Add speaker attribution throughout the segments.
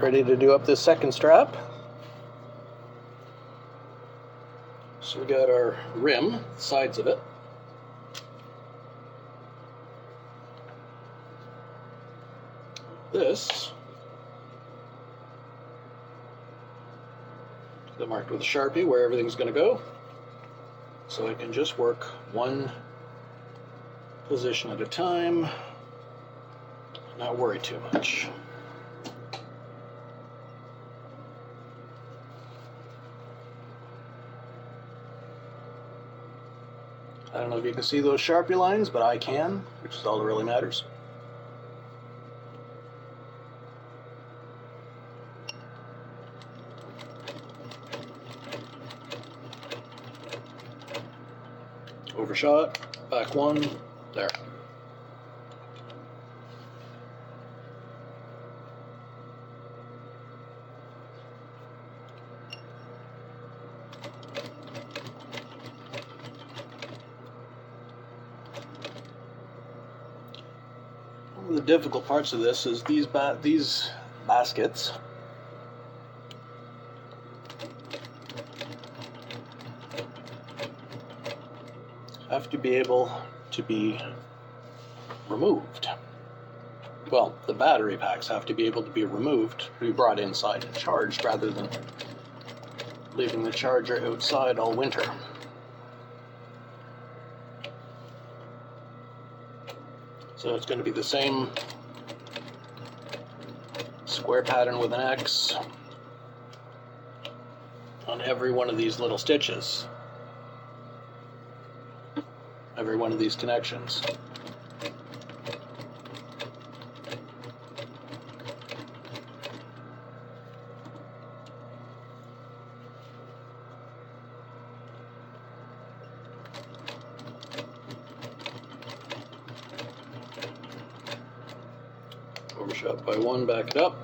Speaker 1: Ready to do up this second strap. So we got our rim, sides of it. This is marked with a Sharpie where everything's going to go. So I can just work one position at a time, not worry too much. I don't know if you can see those Sharpie lines, but I can, which is all that really matters. Overshot, back one, there. One of the difficult parts of this is these baskets have to be able to be removed. Well, the battery packs have to be able to be removed, to be brought inside and charged, rather than leaving the charger outside all winter. So it's going to be the same square pattern with an X on every one of these little stitches. Every one of these connections. Overshot by one, back it up.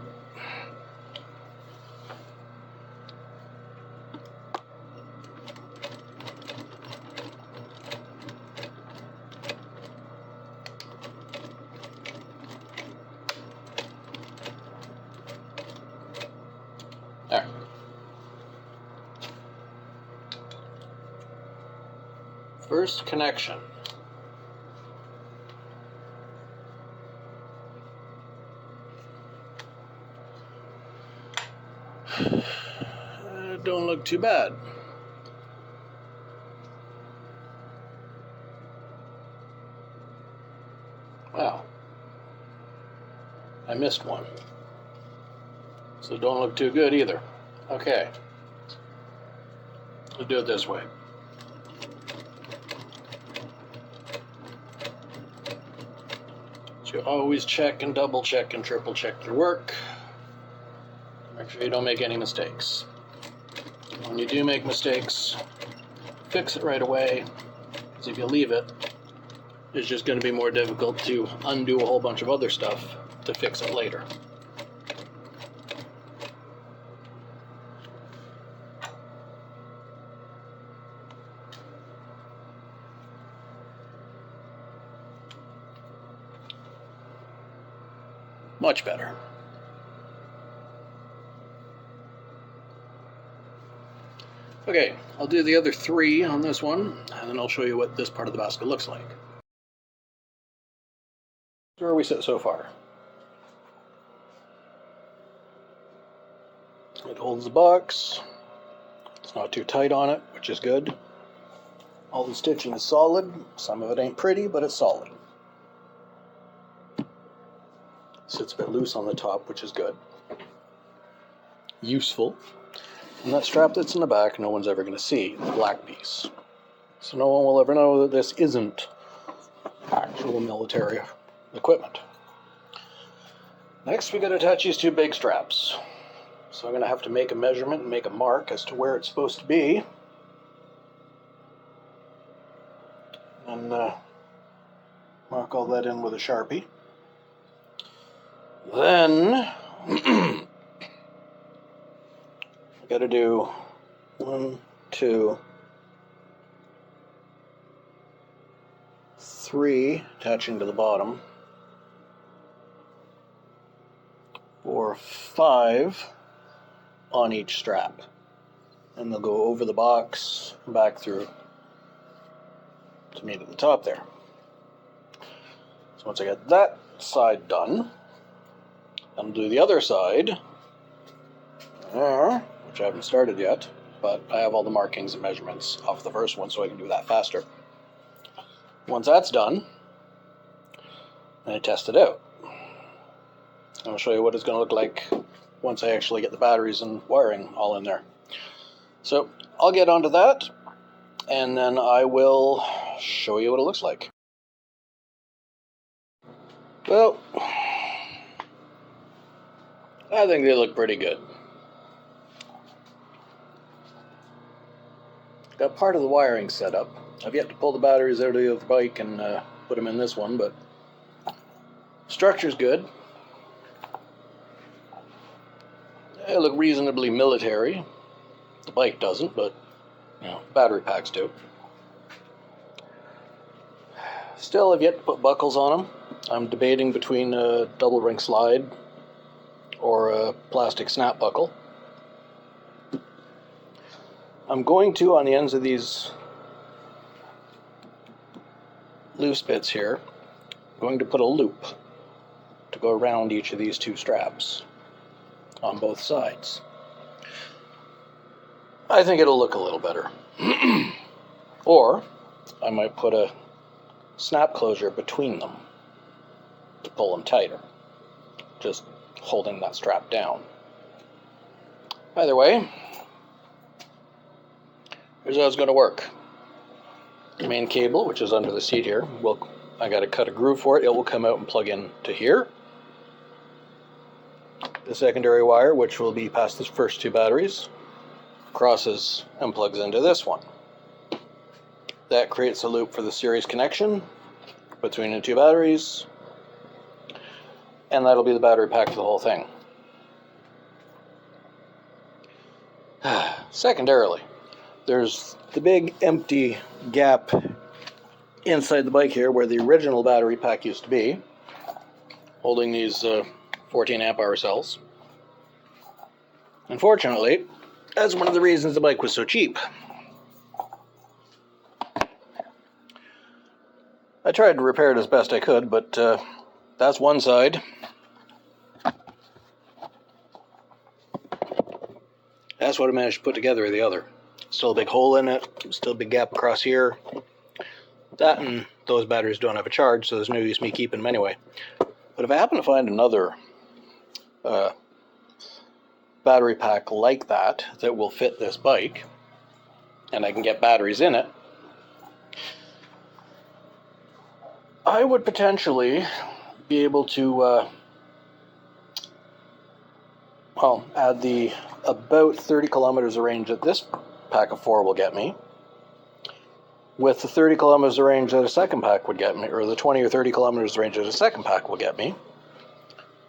Speaker 1: There. First connection. Don't look too bad. Wow. I missed one. So don't look too good either. Okay. We'll do it this way. So you always check and double check and triple check your work. Make sure you don't make any mistakes. When you do make mistakes, fix it right away, because if you leave it, it's just going to be more difficult to undo a whole bunch of other stuff to fix it later. Much better. Okay, I'll do the other three on this one, and then I'll show you what this part of the basket looks like. Where are we set so far? It holds the box. It's not too tight on it, which is good. All the stitching is solid. Some of it ain't pretty, but it's solid. Sits a bit loose on the top, which is good. Useful. And that strap that's in the back, no one's ever going to see, the black piece. So no one will ever know that this isn't actual military equipment. Next, we got to attach these two big straps. So I'm going to have to make a measurement and make a mark as to where it's supposed to be. And mark all that in with a Sharpie. Then got to do 1, 2, 3 attaching to the bottom, 4, or 5 on each strap. And they'll go over the box and back through to meet at the top there. So once I get that side done, I'll do the other side there, which I haven't started yet, but I have all the markings and measurements off the first one so I can do that faster. Once that's done, I test it out. I'll show you what it's going to look like once I actually get the batteries and wiring all in there. So I'll get onto that, and then I will show you what it looks like. Well, I think they look pretty good. Got part of the wiring set up. I've yet to pull the batteries out of the bike and put them in this one, but structure's good. They look reasonably military. The bike doesn't, but you know, battery packs do. Still, I've yet to put buckles on them. I'm debating between a double ring slide or a plastic snap buckle. I'm going to, on the ends of these loose bits here, I'm going to put a loop to go around each of these 2 straps on both sides. I think it'll look a little better. Or I might put a snap closure between them to pull them tighter, just holding that strap down. Either way, here's how it's going to work. The main cable, which is under the seat here, I got to cut a groove for it. It will come out and plug in to here. The secondary wire, which will be past the first 2 batteries, crosses and plugs into this one. That creates a loop for the series connection between the 2 batteries, and that'll be the battery pack for the whole thing. Secondarily, there's the big empty gap inside the bike here where the original battery pack used to be, holding these 14 amp hour cells. Unfortunately, that's one of the reasons the bike was so cheap. I tried to repair it as best I could, but that's one side. That's what I managed to put together with the other. Still a big hole in it, still a big gap across here. That and those batteries don't have a charge, so there's no use me keeping them anyway. But if I happen to find another battery pack like that will fit this bike, and I can get batteries in it, I would potentially be able to add the about 30 kilometers of range that this pack of 4 will get me, with the 30 kilometers of range that a second pack would get me, or the 20 or 30 kilometers of range that a second pack will get me.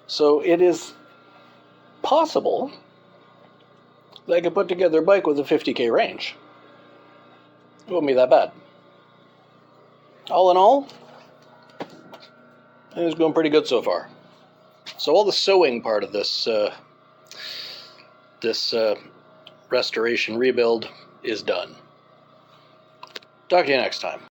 Speaker 1: So it is possible that I could put together a bike with a 50k range. It wouldn't be that bad. All in all, it's going pretty good so far. So all the sewing part of this restoration rebuild is done. Talk to you next time.